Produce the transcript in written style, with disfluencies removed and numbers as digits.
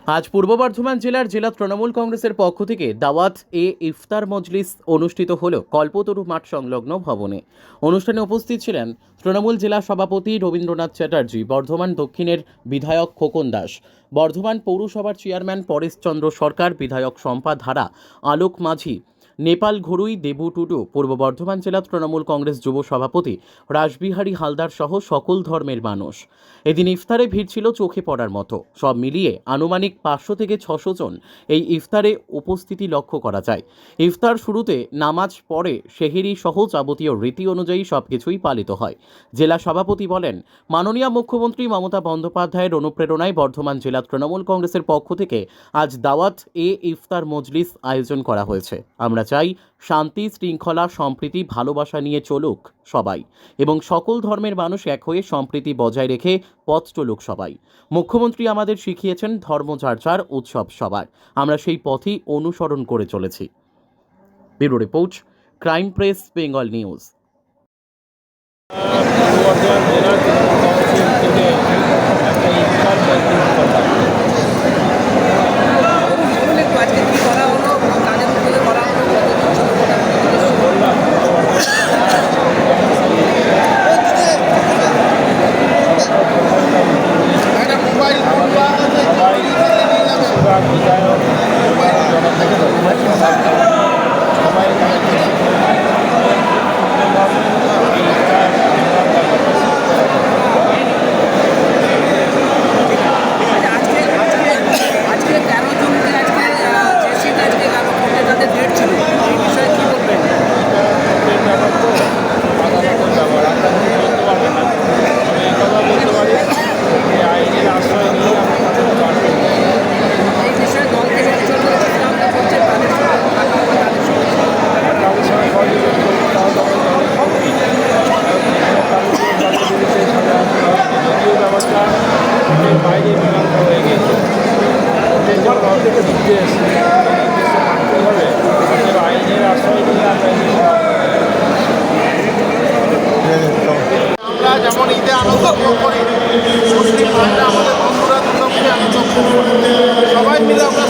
আজ পূর্ব বর্ধমান জেলার জেলা তৃণমূল কংগ্রেসের পক্ষ থেকে দাওয়াত এ ইফতার মজলিস অনুষ্ঠিত হল কল্পতরু মাঠ সংলগ্ন ভবনে। অনুষ্ঠানে উপস্থিত ছিলেন তৃণমূল জেলা সভাপতি রবীন্দ্রনাথ চ্যাটার্জি, বর্ধমান দক্ষিণের বিধায়ক খোকন দাস, বর্ধমান পৌরসভার চেয়ারম্যান পরেশচন্দ্র সরকার, বিধায়ক শম্পা ধারা, আলোক মাঝি, নেপাল ঘরুই, দেবু টুডু, পূর্ব বর্ধমান জেলা তৃণমূল কংগ্রেস যুব সভাপতি রাসবিহারী হালদার সহ সকল ধর্মের মানুষ। এদিন ইফতারে ভিড় ছিল চোখে পড়ার মতো। সব মিলিয়ে আনুমানিক 500 থেকে 600 জন এই ইফতারে উপস্থিতি লক্ষ্য করা যায়। ইফতার শুরুতে নামাজ পড়ে সেহরি সহ যাবতীয় রীতি অনুযায়ী সবকিছুই পালিত হয়। জেলা সভাপতি বলেন, মাননীয় মুখ্যমন্ত্রী মমতা বন্দ্যোপাধ্যায়ের অনুপ্রেরণায় বর্ধমান জেলা তৃণমূল কংগ্রেসের পক্ষ থেকে আজ দাওয়াত এ ইফতার মজলিস আয়োজন করা হয়েছে। আমরা চাই শান্তি, শৃঙ্খলা, সম্প্রীতি, ভালোবাসা নিয়ে চলুক সবাই এবং সকল ধর্মের মানুষ এক হয়ে সম্প্রীতি বজায় রেখে পথ চলুক সবাই। মুখ্যমন্ত্রী আমাদের শিখিয়েছেন ধর্ম যার যার, উৎসব সবার। আমরা সেই পথই অনুসরণ করে চলেছি। Bureau report, crime press, Bengal news. বাইরে বিমানটা হয়ে গেছে, সেই জন্য আমাদেরকে বুঝতে এসেছে রাখতে হবে, আইনের আশ্রয় নিয়ে আমরা যেমন ঈদে আনন্দ করি, মুসলিম ভাইরা আমাদের বন্ধুরা দুর্গাপুরে আনন্দ করি, সবাই মিলে আমরা